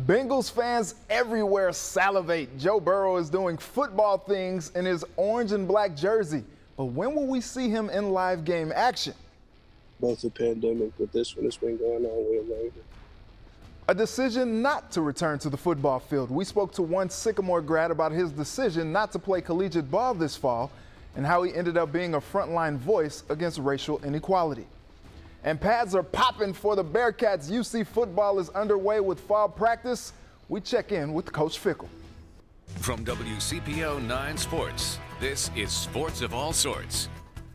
Bengals fans everywhere salivate. Joe Burrow is doing football things in his orange and black jersey. But when will we see him in live game action? Both the pandemic, but this one has been going on way longer. A decision not to return to the football field. We spoke to one Sycamore grad about his decision not to play collegiate ball this fall and how he ended up being a frontline voice against racial inequality. And pads are popping for the Bearcats. UC football is underway with fall practice. We check in with Coach Fickell. From WCPO 9 Sports, this is Sports of All Sorts.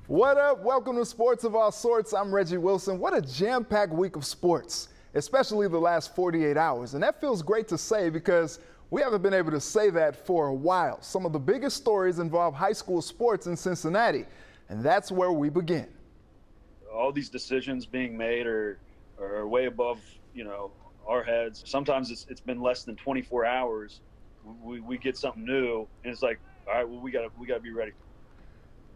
What up? Welcome to Sports of All Sorts. I'm Reggie Wilson. What a jam-packed week of sports, especially the last 48 hours. And that feels great to say because we haven't been able to say that for a while. Some of the biggest stories involve high school sports in Cincinnati, and that's where we begin. All these decisions being made are way above, our heads. Sometimes it's been less than 24 hours. We get something new, and it's like, all right, well, we gotta be ready.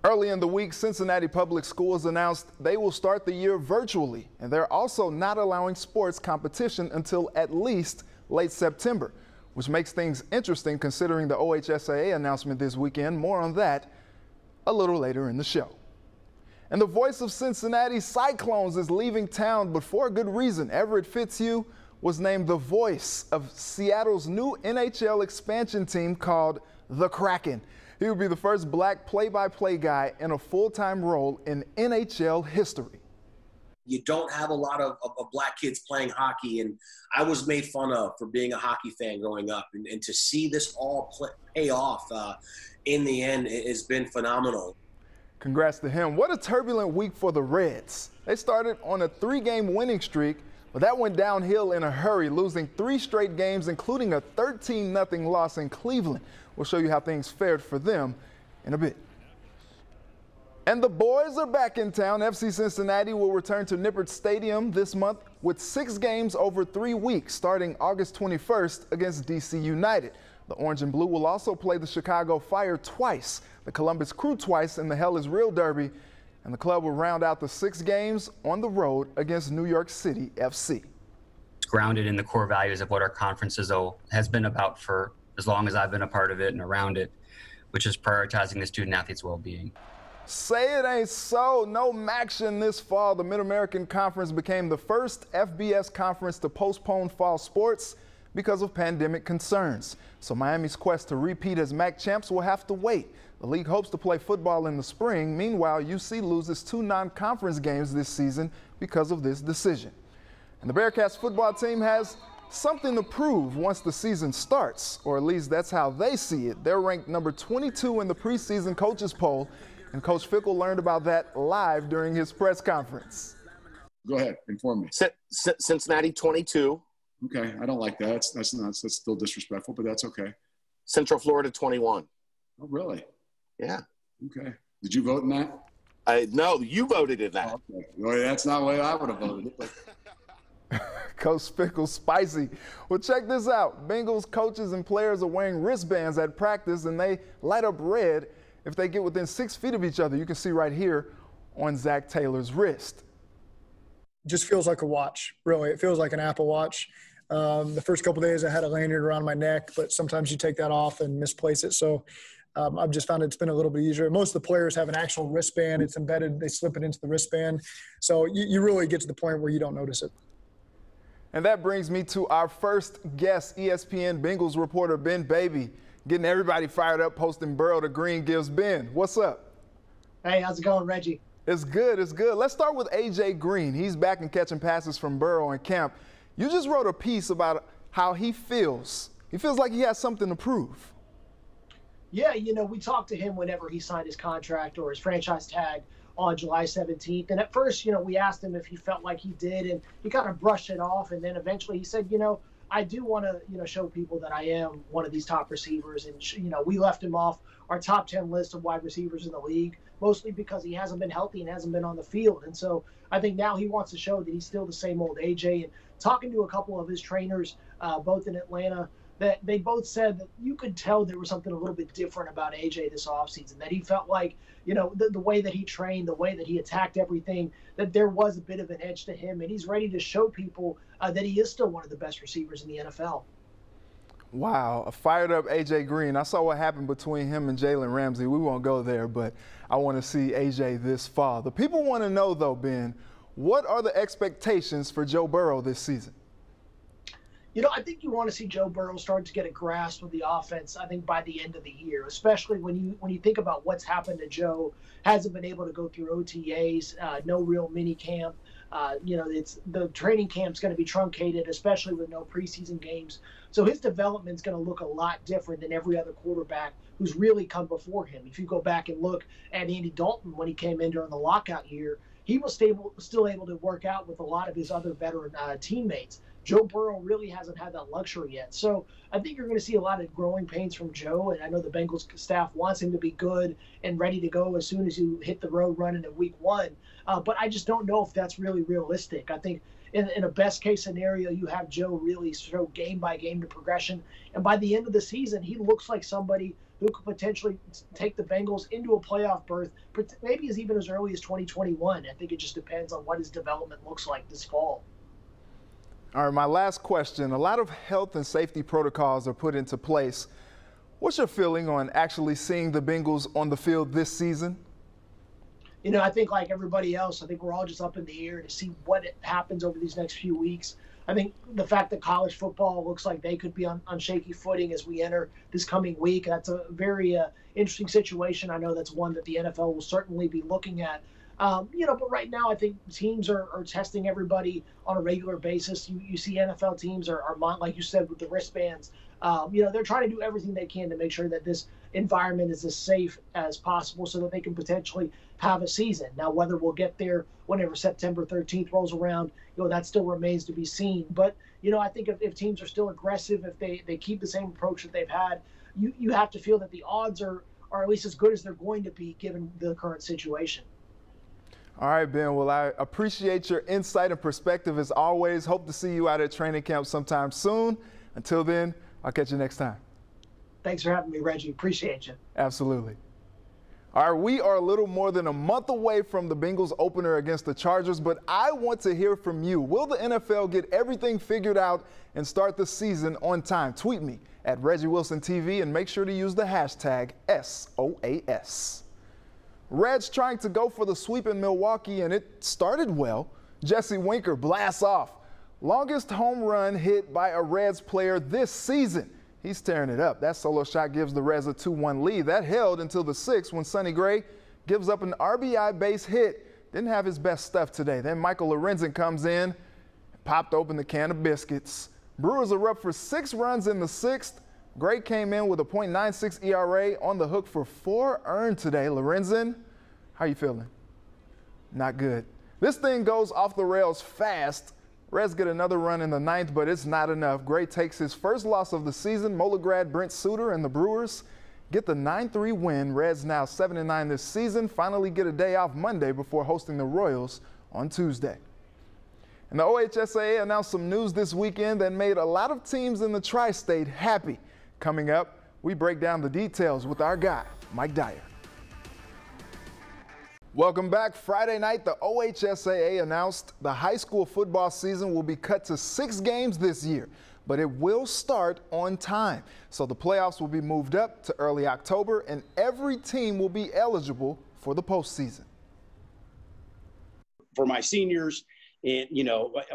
Early in the week, Cincinnati Public Schools announced they will start the year virtually, and they're also not allowing sports competition until at least late September, which makes things interesting considering the OHSAA announcement this weekend. More on that a little later in the show. And the voice of Cincinnati Cyclones is leaving town, but for a good reason. Everett Fitzhugh was named the voice of Seattle's new NHL expansion team called the Kraken. He would be the first black play-by-play guy in a full-time role in NHL history. You don't have a lot of black kids playing hockey, and I was made fun of for being a hockey fan growing up. And to see this all pay off in the end has been phenomenal. Congrats to him. What a turbulent week for the Reds. They started on a 3-game winning streak, but that went downhill in a hurry, losing 3 straight games, including a 13-0 loss in Cleveland. We'll show you how things fared for them in a bit. And the boys are back in town. FC Cincinnati will return to Nippert Stadium this month with 6 games over 3 weeks, starting August 21st against DC United. The Orange and Blue will also play the Chicago Fire twice, the Columbus Crew twice in the Hell is Real Derby, and the club will round out the 6 games on the road against New York City FC. It's grounded in the core values of what our conference has been about for as long as I've been a part of it and around it, which is prioritizing the student athlete's well-being. Say it ain't so. No action this fall. The Mid-American Conference became the first FBS conference to postpone fall sports because of pandemic concerns. So Miami's quest to repeat as MAC champs will have to wait. The league hopes to play football in the spring. Meanwhile, UC loses 2 non-conference games this season because of this decision. And the Bearcats football team has something to prove once the season starts, or at least that's how they see it. They're ranked number 22 in the preseason coaches poll, and Coach Fickell learned about that live during his press conference. Go ahead, inform me. Cincinnati 22. Okay, I don't like that. That's still disrespectful, but that's okay. Central Florida 21. Oh, really? Yeah. Okay. Did you vote in that? No, you voted in that. Okay. Well, that's not the way I would have voted. Coach Fickell, spicy. Well, check this out. Bengals coaches and players are wearing wristbands at practice, and they light up red if they get within 6 feet of each other. You can see right here on Zach Taylor's wrist. Just feels like a watch, really. It feels like an Apple Watch. The first couple of days I had a lanyard around my neck, but sometimes you take that off and misplace it. So I've just found it's been a little bit easier. Most of the players have an actual wristband. It's embedded. They slip it into the wristband. So you really get to the point where you don't notice it. And that brings me to our first guest, ESPN Bengals reporter Ben Baby, getting everybody fired up, posting Burrow to Green gives. Ben, what's up? Hey, how's it going, Reggie? It's good, it's good. Let's start with A.J. Green. He's back and catching passes from Burrow in camp. You just wrote a piece about how he feels. He feels like he has something to prove. Yeah, we talked to him whenever he signed his contract or his franchise tag on July 17th. And at first, we asked him if he felt like he did, and he kind of brushed it off. And then eventually he said, I do want to, show people that I am one of these top receivers. And, we left him off our top 10 list of wide receivers in the league, mostly because he hasn't been healthy and hasn't been on the field. And so I think now he wants to show that he's still the same old AJ. And talking to a couple of his trainers, both in Atlanta, that they both said that you could tell there was something a little bit different about AJ this offseason, that he felt like, the way that he trained, the way that he attacked everything, that there was a bit of an edge to him, and he's ready to show people that he is still one of the best receivers in the NFL. Wow, a fired up A.J. Green. I saw what happened between him and Jalen Ramsey. We won't go there, but I want to see A.J. this fall. The people want to know, though, Ben, what are the expectations for Joe Burrow this season? You know, I think you want to see Joe Burrow start to get a grasp of the offense, I think, by the end of the year, especially when you think about what's happened to Joe. Hasn't been able to go through OTAs, no real mini camp. It's the training camp's going to be truncated, especially with no preseason games. So his development's going to look a lot different than every other quarterback who's really come before him. If you go back and look at Andy Dalton when he came in during the lockout year, he was still able to work out with a lot of his other veteran teammates. Joe Burrow really hasn't had that luxury yet. So I think you're going to see a lot of growing pains from Joe, and I know the Bengals staff wants him to be good and ready to go as soon as you hit the road running in week one. But I just don't know if that's really realistic. I think in a best-case scenario, you have Joe really show game-by-game the progression, and by the end of the season, he looks like somebody who could potentially take the Bengals into a playoff berth, maybe even as early as 2021. I think it just depends on what his development looks like this fall. All right, my last question. A lot of health and safety protocols are put into place. What's your feeling on actually seeing the Bengals on the field this season? You know, I think like everybody else, I think we're all just up in the air to see what happens over these next few weeks. I think the fact that college football looks like they could be on shaky footing as we enter this coming week, that's a very interesting situation. I know that's one that the NFL will certainly be looking at. But right now I think teams are testing everybody on a regular basis. You see NFL teams are like you said, with the wristbands. They're trying to do everything they can to make sure that this environment is as safe as possible so that they can potentially have a season. Now, whether we'll get there whenever September 13th rolls around, that still remains to be seen. But, I think if teams are still aggressive, if they keep the same approach that they've had, you have to feel that the odds are at least as good as they're going to be given the current situation. All right, Ben. Well, I appreciate your insight and perspective as always. Hope to see you out at training camp sometime soon. Until then, I'll catch you next time. Thanks for having me, Reggie. Appreciate you. Absolutely. All right, we are a little more than a month away from the Bengals opener against the Chargers, but I want to hear from you. Will the NFL get everything figured out and start the season on time? Tweet me at Reggie Wilson TV and make sure to use the hashtag SOAS. Reds trying to go for the sweep in Milwaukee, and it started well. Jesse Winker blasts off. Longest home run hit by a Reds player this season. He's tearing it up. That solo shot gives the Reds a 2-1 lead. That held until the 6th when Sonny Gray gives up an RBI base hit. Didn't have his best stuff today. Then Michael Lorenzen comes in, popped open the can of biscuits. Brewers are up for 6 runs in the 6th. Gray came in with a .96 ERA, on the hook for 4 earned today. Lorenzen, how you feeling? Not good. This thing goes off the rails fast. Reds get another run in the 9th, but it's not enough. Gray takes his first loss of the season. Mola grad Brent Suter and the Brewers get the 9-3 win. Reds now 7-9 this season. Finally get a day off Monday before hosting the Royals on Tuesday. And the OHSAA announced some news this weekend that made a lot of teams in the tri-state happy. Coming up, we break down the details with our guy, Mike Dyer. Welcome back. Friday night, the OHSAA announced the high school football season will be cut to 6 games this year, but it will start on time. So the playoffs will be moved up to early October, and every team will be eligible for the postseason. For my seniors, and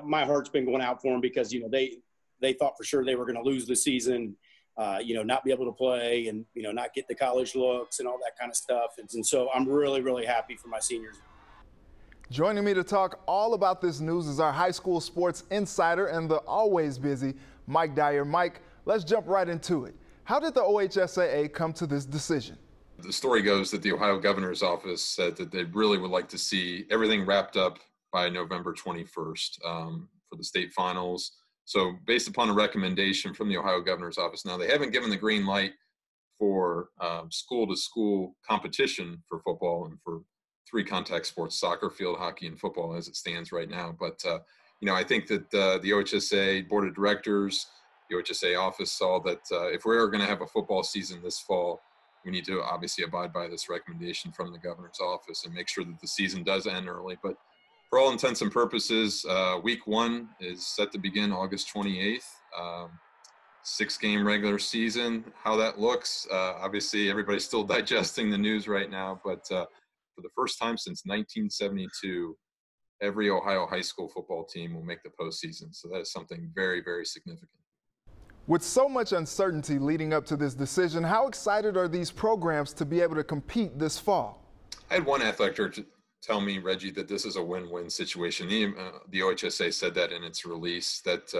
my heart's been going out for them because they thought for sure they were going to lose the season. Not be able to play and, not get the college looks and all that kind of stuff. And so I'm really, really happy for my seniors. Joining me to talk all about this news is our high school sports insider and the always busy Mike Dyer. Mike, let's jump right into it. How did the OHSAA come to this decision? The story goes that the Ohio Governor's Office said that they really would like to see everything wrapped up by November 21st for the state finals. So based upon a recommendation from the Ohio Governor's Office, now they haven't given the green light for school-to-school competition for football and for 3 contact sports, soccer, field hockey, and football as it stands right now. But, I think that the OHSAA Board of Directors, the OHSAA office saw that if we're going to have a football season this fall, we need to obviously abide by this recommendation from the Governor's Office and make sure that the season does end early. But for all intents and purposes, week 1 is set to begin August 28th. 6-game regular season, how that looks. Obviously, everybody's still digesting the news right now, but for the first time since 1972, every Ohio high school football team will make the postseason. So that is something very, very significant. With so much uncertainty leading up to this decision, how excited are these programs to be able to compete this fall? I had one athletic director tell me, Reggie, that this is a win-win situation. The OHSA said that in its release, that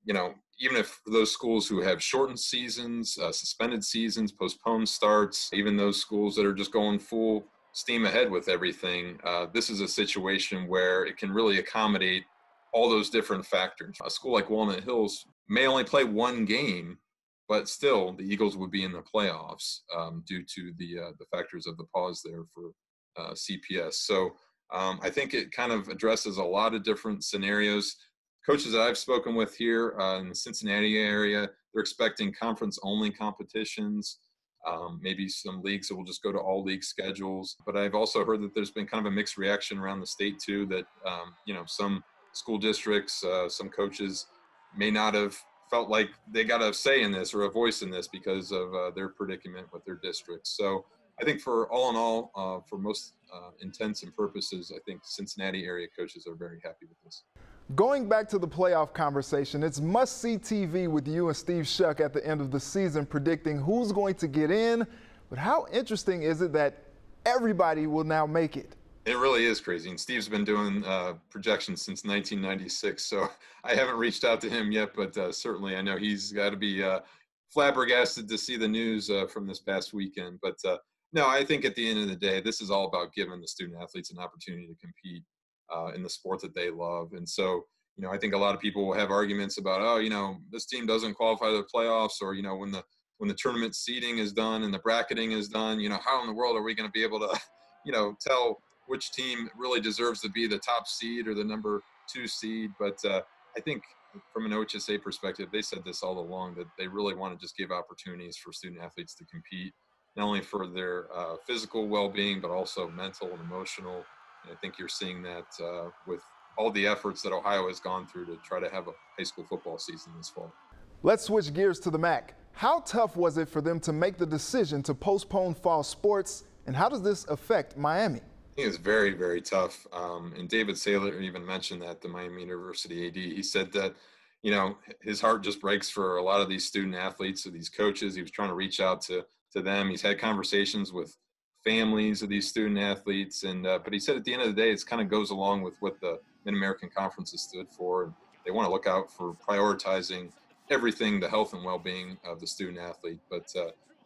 you know, even if those schools who have shortened seasons, suspended seasons, postponed starts, even those schools that are just going full steam ahead with everything, this is a situation where it can really accommodate all those different factors. A school like Walnut Hills may only play one game, but still the Eagles would be in the playoffs due to the factors of the pause there for CPS. So I think it kind of addresses a lot of different scenarios. Coaches that I've spoken with here in the Cincinnati area, they're expecting conference-only competitions, maybe some leagues that will just go to all-league schedules. But I've also heard that there's been kind of a mixed reaction around the state, too, that, you know, some school districts, some coaches may not have felt like they got a say in this or a voice in this because of their predicament with their districts. So I think for all in all, for most intents and purposes, I think Cincinnati area coaches are very happy with this. Going back to the playoff conversation, it's must-see TV with you and Steve Shuck at the end of the season predicting who's going to get in. But how interesting is it that everybody will now make it? It really is crazy. And Steve's been doing projections since 1996, so I haven't reached out to him yet, but certainly I know he's got to be flabbergasted to see the news from this past weekend. But no, I think at the end of the day, this is all about giving the student athletes an opportunity to compete in the sport that they love. And so, you know, I think a lot of people will have arguments about, oh, you know, this team doesn't qualify to the playoffs, or, you know, when the tournament seeding is done and the bracketing is done, you know, how in the world are we going to be able to, you know, tell which team really deserves to be the top seed or the number 2 seed? But I think from an OHSA perspective, they said this all along, that they really want to just give opportunities for student athletes to compete, not only for their physical well-being, but also mental and emotional. And I think you're seeing that with all the efforts that Ohio has gone through to try to have a high school football season this fall. Let's switch gears to the MAC. How tough was it for them to make the decision to postpone fall sports, and how does this affect Miami? I think it's very, very tough. And David Saylor even mentioned that, the Miami University AD. He said that, you know, his heart just breaks for a lot of these student athletes or these coaches. He was trying to reach out to them. He's had conversations with families of these student athletes, and but he said at the end of the day, it kind of goes along with what the Mid-American Conference has stood for. And they want to look out for prioritizing everything, the health and well-being of the student athlete. But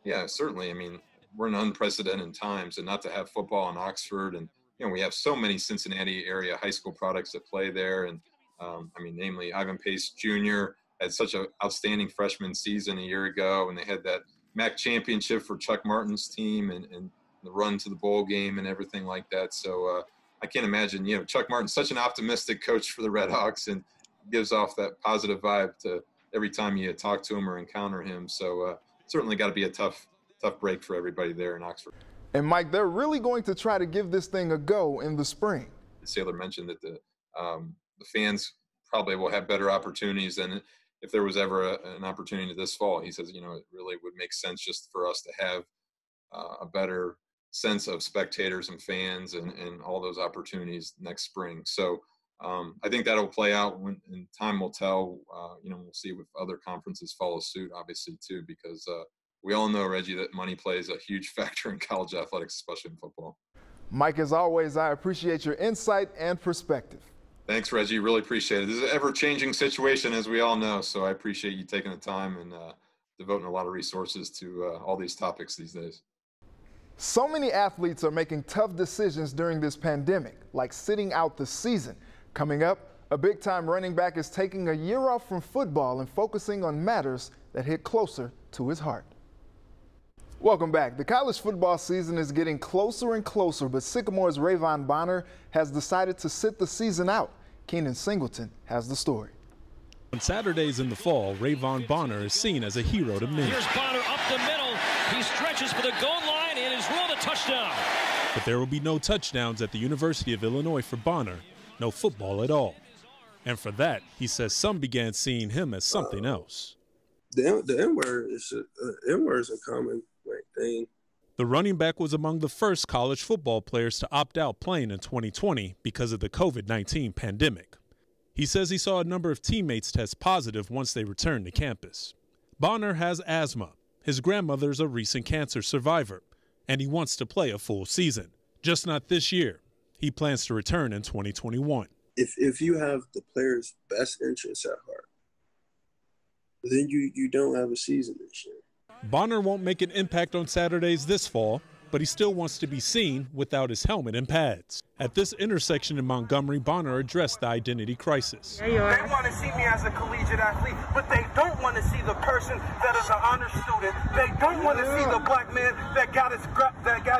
yeah, certainly, I mean, we're in unprecedented times, and not to have football in Oxford, and you know, we have so many Cincinnati area high school products that play there, and I mean, namely Ivan Pace Jr. had such an outstanding freshman season a year ago, and they had that MAC championship for Chuck Martin's team, and the run to the bowl game and everything like that. So I can't imagine, you know, Chuck Martin's such an optimistic coach for the Red Hawks and gives off that positive vibe to every time you talk to him or encounter him. So certainly got to be a tough break for everybody there in Oxford. And Mike, they're really going to try to give this thing a go in the spring. Saylor mentioned that the fans probably will have better opportunities than if there was ever an opportunity this fall. He says, you know, it really would make sense just for us to have a better sense of spectators and fans and all those opportunities next spring. So I think that'll play out and time will tell. You know, we'll see if other conferences follow suit, obviously, too, because we all know, Reggie, that money plays a huge factor in college athletics, especially in football. Mike, as always, I appreciate your insight and perspective. Thanks, Reggie. Really appreciate it. This is an ever-changing situation, as we all know, so I appreciate you taking the time and devoting a lot of resources to all these topics these days. So many athletes are making tough decisions during this pandemic, like sitting out the season. Coming up, a big-time running back is taking a year off from football and focusing on matters that hit closer to his heart. Welcome back. The college football season is getting closer and closer, but Sycamore's Rayvon Bonner has decided to sit the season out. Keenan Singleton has the story. On Saturdays in the fall, Rayvon Bonner is seen as a hero to many. Here's Bonner up the middle. He stretches for the goal line and is ruled a touchdown. But there will be no touchdowns at the University of Illinois for Bonner, no football at all. And for that, he says some began seeing him as something else. The N word is a common thing. The running back was among the first college football players to opt out playing in 2020 because of the COVID-19 pandemic. He says he saw a number of teammates test positive once they returned to campus. Bonner has asthma. His grandmother's a recent cancer survivor, and he wants to play a full season, just not this year. He plans to return in 2021. If you have the player's best interests at heart, then you don't have a season this year. Bonner won't make an impact on Saturdays this fall, but he still wants to be seen without his helmet and pads. At this intersection in Montgomery, Bonner addressed the identity crisis. They want to see me as a collegiate athlete, but they don't want to see the person that is an honor student. They don't want to see the black man that got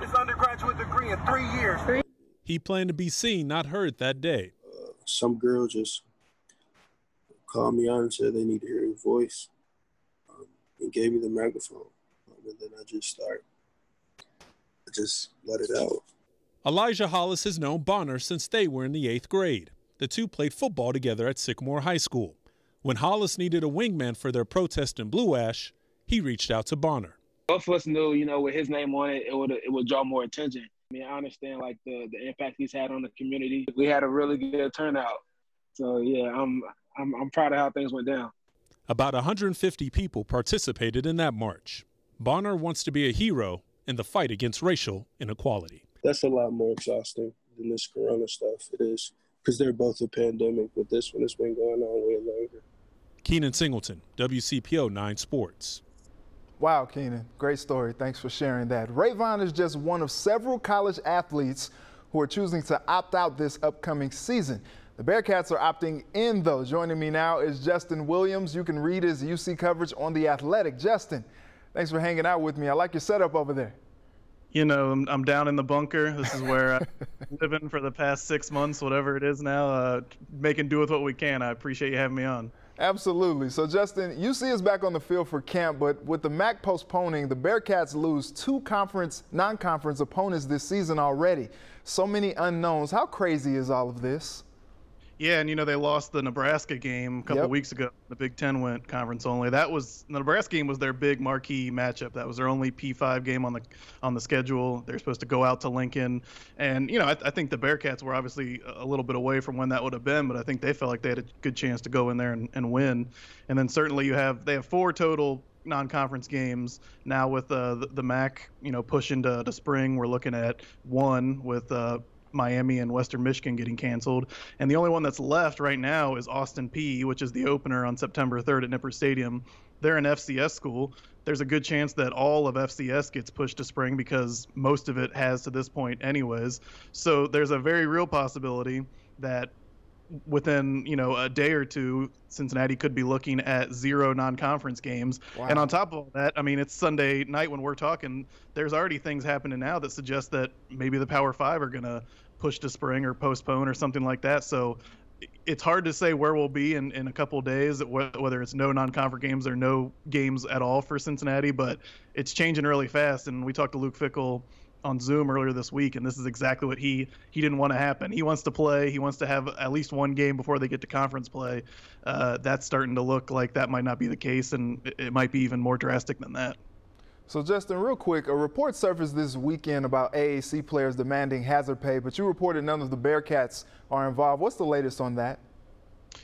his undergraduate degree in 3 years. He planned to be seen, not heard that day. Some girl just called me on and said they need to hear your voice, and gave me the microphone, and then I just let it out. Elijah Hollis has known Bonner since they were in the 8th grade. The two played football together at Sycamore High School. When Hollis needed a wingman for their protest in Blue Ash, he reached out to Bonner. Both of us knew, with his name on it, it would draw more attention. I mean, I understand the impact he's had on the community. We had a really good turnout. So yeah, I'm proud of how things went down. About 150 people participated in that march. Bonner wants to be a hero in the fight against racial inequality. That's a lot more exhausting than this corona stuff. It is, because they're both a pandemic, but this one has been going on way longer. Keenan Singleton, WCPO 9 Sports. Wow, Keenan, great story. Thanks for sharing that. Rayvon is just one of several college athletes who are choosing to opt out this upcoming season. The Bearcats are opting in, though. Joining me now is Justin Williams. You can read his UC coverage on The Athletic. Justin, thanks for hanging out with me. I like your setup over there. I'm down in the bunker. This is where I've been living for the past 6 months, whatever it is now, making do with what we can. I appreciate you having me on. Absolutely. So, Justin, UC is back on the field for camp, but with the MAC postponing, the Bearcats lose 2 non-conference opponents this season already. So many unknowns. How crazy is all of this? Yeah, and they lost the Nebraska game a couple of weeks ago. The Big Ten went conference only. The Nebraska game was their big marquee matchup. That was their only P5 game on the schedule. They're supposed to go out to Lincoln, and I think the Bearcats were obviously a little bit away from when that would have been, but I think they felt like they had a good chance to go in there and win. And then certainly they have 4 total non-conference games now with the MAC. Pushing to spring. We're looking at 1 with Miami and Western Michigan getting canceled. And the only one that's left right now is Austin Peay, which is the opener on September 3rd at Nippert Stadium. They're an FCS school. There's a good chance that all of FCS gets pushed to spring because most of it has to this point anyways. So there's a very real possibility that within a day or two, Cincinnati could be looking at 0 non-conference games. Wow. And on top of all that, it's Sunday night when we're talking. There's already things happening now that suggest that maybe the Power 5 are going to push to spring or postpone or something like that. So it's hard to say where we'll be in a couple of days, whether it's no non-conference games or no games at all for Cincinnati. But it's changing really fast. And we talked to Luke Fickell on Zoom earlier this week, and this is exactly what he didn't want to happen. He wants to play. He wants to have at least 1 game before they get to conference play. That's starting to look like that might not be the case, and it might be even more drastic than that. So, Justin, real quick, a report surfaced this weekend about AAC players demanding hazard pay, but you reported none of the Bearcats are involved. What's the latest on that?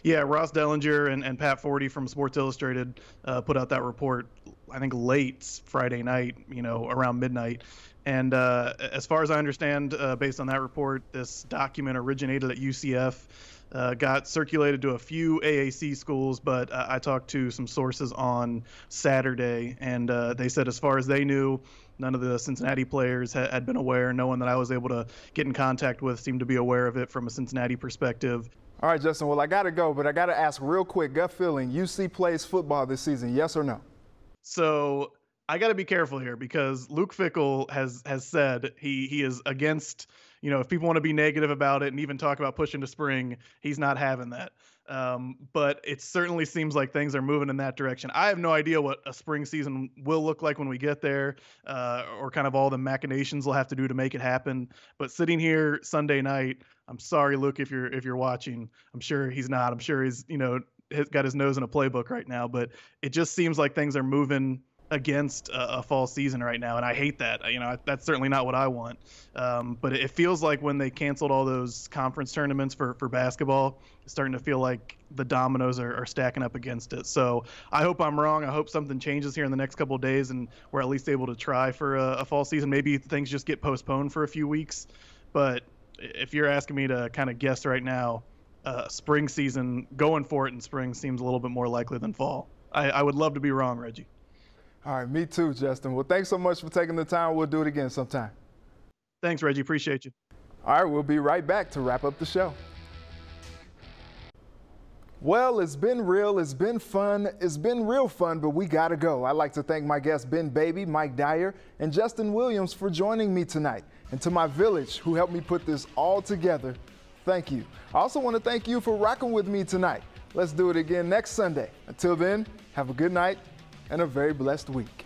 Yeah, Ross Dellinger and Pat Forty from Sports Illustrated put out that report, I think, late Friday night, around midnight. And as far as I understand, based on that report, this document originated at UCF, got circulated to a few AAC schools, but I talked to some sources on Saturday, and they said as far as they knew, none of the Cincinnati players had been aware. No one that I was able to get in contact with seemed to be aware of it from a Cincinnati perspective. All right, Justin, well, I got to go, but I got to ask real quick, gut feeling, UC plays football this season, yes or no? So I got to be careful here because Luke Fickell has said he is against, if people want to be negative about it and even talk about pushing to spring, he's not having that. But it certainly seems like things are moving in that direction. I have no idea what a spring season will look like when we get there, or kind of all the machinations we'll have to do to make it happen. But sitting here Sunday night, I'm sorry, Luke, if you're watching. I'm sure he's not. I'm sure he's, got his nose in a playbook right now, but it just seems like things are moving against a fall season right now, and I hate that. That's certainly not what I want. But it feels like when they canceled all those conference tournaments for basketball, it's starting to feel like the dominoes are stacking up against it. So I hope I'm wrong. I hope something changes here in the next couple of days, and we're at least able to try for a fall season. Maybe things just get postponed for a few weeks. But if you're asking me to kind of guess right now, spring season, going for it in spring seems a little bit more likely than fall. I would love to be wrong, Reggie. All right, me too, Justin. Well, thanks so much for taking the time. We'll do it again sometime. Thanks, Reggie. Appreciate you. All right, we'll be right back to wrap up the show. Well, it's been real, it's been fun, it's been real fun, but we gotta go. I'd like to thank my guests Ben Baby, Mike Dyer, and Justin Williams for joining me tonight. And to my village who helped me put this all together, thank you. I also want to thank you for rocking with me tonight. Let's do it again next Sunday. Until then, have a good night and a very blessed week.